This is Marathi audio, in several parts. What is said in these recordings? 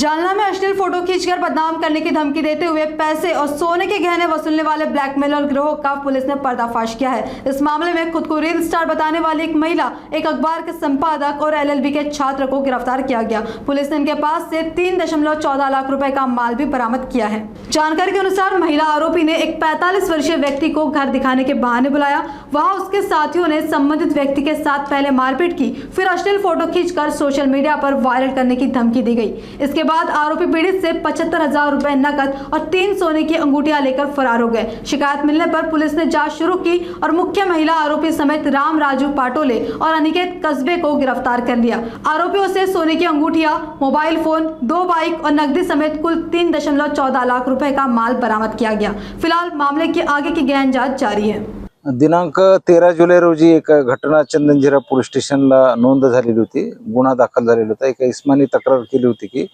जालना में अश्लील फोटो खींचकर बदनाम करने की धमकी देते हुए पैसे और सोने के गहने वसूलने वाले ब्लैकमेलर गिरोह का पुलिस ने पर्दाफाश किया है। इस मामले में खुद को रील स्टार बताने वाली एक महिला, एक अखबार के संपादक और एलएलबी के छात्र को गिरफ्तार किया गया। पुलिस ने इनके पास से 3.14 लाख रुपए का माल भी बरामद किया है। जानकारी के अनुसार महिला आरोपी ने एक 45 वर्षीय व्यक्ति को घर दिखाने के बहाने बुलाया। वहां उसके साथियों ने संबंधित व्यक्ति के साथ पहले मारपीट की, फिर अश्लील फोटो खींचकर सोशल मीडिया पर वायरल करने की धमकी दी गई। इसके बाद आरोपी पीड़ित से 75,000 रुपए नकद और 3 सोने की अंगूठियां लेकर फरार हो गए। शिकायत मिलने पर पुलिस ने जांच शुरू की और मुख्य महिला आरोपी समेत राम राजू पाटोले और अनिकेत कस्बे को गिरफ्तार कर लिया। आरोपियों से सोने की अंगूठियां, मोबाइल फोन, 2 बाइक और नकदी समेत कुल 3.14 लाख रुपए का माल बरामद किया गया। फिलहाल मामले की आगे की गहन जांच जारी है। दिनांक 13 जुलै रोजी एक घटना चंदनजिरा पोलीस स्टेशनला नोंद झालेली होती, गुन्हा दाखल झालेला होता। एका इस्मानी तक्रार केली होती की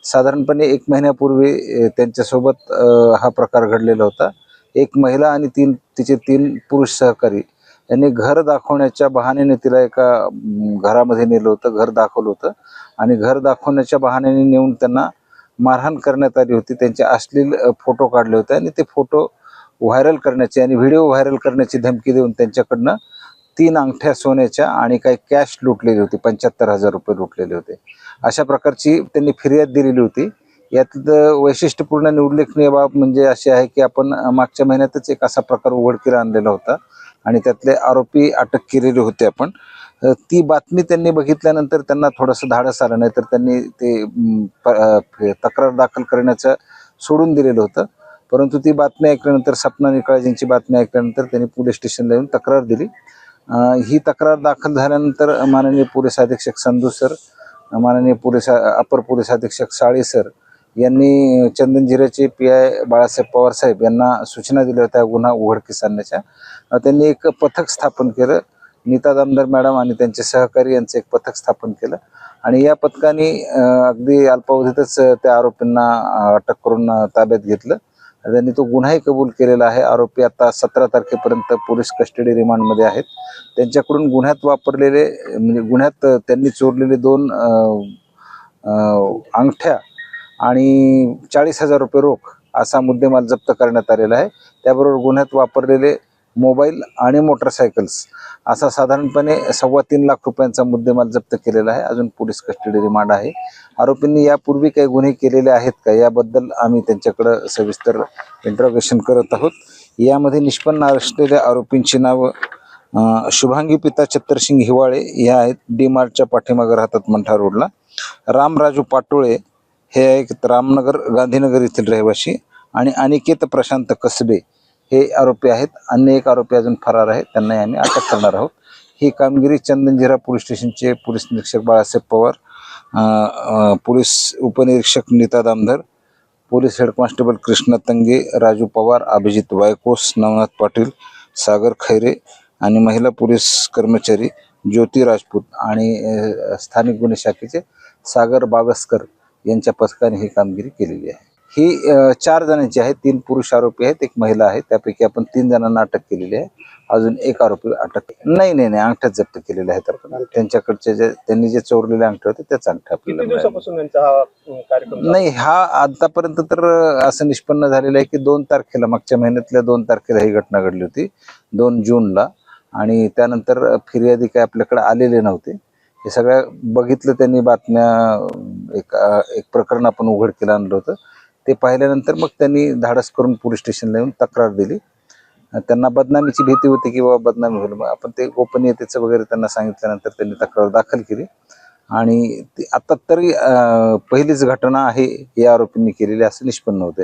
साधारणपणे 1 महिन्यापूर्वी त्यांच्यासोबत हा प्रकार घडलेला होता। एक महिला आणि तिचे 3 पुरुष सहकारी यांनी घर दाखवण्याच्या बहाण्याने तिला एका घरामध्ये नेलं होतं, घर दाखवलं होतं आणि घर दाखवण्याच्या बहाण्याने नेऊन त्यांना मारहाण करण्यात आली होती। त्यांचे अश्लील फोटो काढले होते आणि ते फोटो व्हायरल करण्याची आणि व्हिडिओ व्हायरल करण्याची धमकी देऊन त्यांच्याकडनं 3 अंगठ्या सोन्याच्या आणि काही कॅश लुटलेली होती, 75,000 रुपये लुटलेले होते। अशा प्रकारची त्यांनी फिर्याद दिलेली होती। यातलं वैशिष्ट्यपूर्ण आणि उल्लेखनीय बाब म्हणजे अशी आहे की आपण मागच्या महिन्यातच एक असा प्रकार उघडकीला आणलेला होता आणि त्यातले आरोपी अटक केलेले होते आपण। ती बातमी त्यांनी बघितल्यानंतर त्यांना थोडंसं धाडस आलं, नाही तर त्यांनी ते तक्रार दाखल करण्याचं सोडून दिलेलं होतं। परंतु ती बातमी ऐकल्यानंतर, सपना निकाळजींची बातमी ऐकल्यानंतर त्यांनी पोलीस स्टेशनला येऊन तक्रार दिली। ही तक्रार दाखल झाल्यानंतर माननीय पोलीस अधीक्षक संधू सर, माननीय अपर पोलीस अधीक्षक साळे सर यांनी चंदनजिऱ्याचे PI बाळासाहेब पवार साहेब यांना सूचना दिल्या होत्या गुन्हा उघडकीस आणण्याच्या। त्यांनी एक पथक स्थापन केलं, नीता दामदार मॅडम आणि त्यांचे सहकारी यांचं एक पथक स्थापन केलं आणि या पथकाने अगदी अल्पावधीतच त्या आरोपींना अटक करून ताब्यात घेतलं। त्यांनी तो गुन्हाही कबूल केलेला आहे। आरोपी आता 17 तारखेपर्यंत पोलीस कस्टडी रिमांडमध्ये आहेत। त्यांच्याकडून गुन्ह्यात वापरलेले म्हणजे गुन्ह्यात त्यांनी चोरलेले 2 अंगठ्या आणि 40,000 रुपये रोख असा मुद्देमाल जप्त करण्यात आलेला आहे। त्याबरोबर गुन्ह्यात वापरलेले मोबाईल आणि मोटरसायकल्स असा साधारणपणे 3.25 लाख रुपयांचा मुद्देमाल जप्त केलेला आहे। अजून पोलीस कस्टडी रिमांड आहे। आरोपींनी यापूर्वी काही गुन्हे केलेले आहेत का याबद्दल आम्ही त्यांच्याकडे सविस्तर इंट्रोगेशन करत आहोत। यामध्ये निष्पन्न असलेल्या आरोपींची नावं शुभांगी पिता चत्तरसिंग हिवाळे या आहेत, D-मार्टच्या पाठीमागे राहतात मंठा रोडला। राम राजू पाटोळे हे एक रामनगर गांधीनगर येथील रहिवासी आणि अनिकेत प्रशांत कसबे हे आरोपी आहेत। अन्य एक आरोपी अजून फरार आहे, त्यांना आम्ही अटक करणार आहोत। ही कामगिरी चंदनजिरा पोलीस स्टेशनचे पोलीस निरीक्षक बाळासाहेब पवार, पोलीस उपनिरीक्षक Nita Damdar, police head constable Krishna Tange, Raju Pawar, Abhijit Waykos, Navnath Patil, Sagar Khaire आणि महिला पोलीस कर्मचारी ज्योती राजपूत आणि स्थानिक गुन्हे शाखेचे सागर बागस्कर यांच्या पथकाने ही कामगिरी केलेली आहे। ही 4 जणांची आहे, 3 पुरुष आरोपी आहेत, 1 महिला आहे। त्यापैकी आपण 3 जणांना अटक केलेली आहे। अजून 1 आरोपी अटक नाही अंगठ्याच जप्त केलेले आहेत आपण। त्यांच्याकडचे त्यांनी जे चोरलेले अंगठे होते त्याच अंगठ्या आपल्याला नाही। हा आतापर्यंत तर असं निष्पन्न झालेलं आहे की 2 तारखेला, मागच्या महिन्यातल्या 2 तारखेला ही घटना घडली होती, 2 जूनला, आणि त्यानंतर फिर्यादी काय आपल्याकडे आलेले नव्हते। हे सगळं बघितलं त्यांनी, बातम्या एक प्रकरण आपण उघडकीला आणलं होतं, ते पाहिल्यानंतर मग त्यांनी धाडस करून पोलीस स्टेशनला येऊन तक्रार दिली। त्यांना बदनामीची भीती होती की बाबा बदनामी होईल, मग आपण ते गोपनीयतेचं वगैरे त्यांना सांगितल्यानंतर त्यांनी तक्रार दाखल केली आणि आता तरी पहिलीच घटना आहे या आरोपींनी केलेली असं निष्पन्न होते।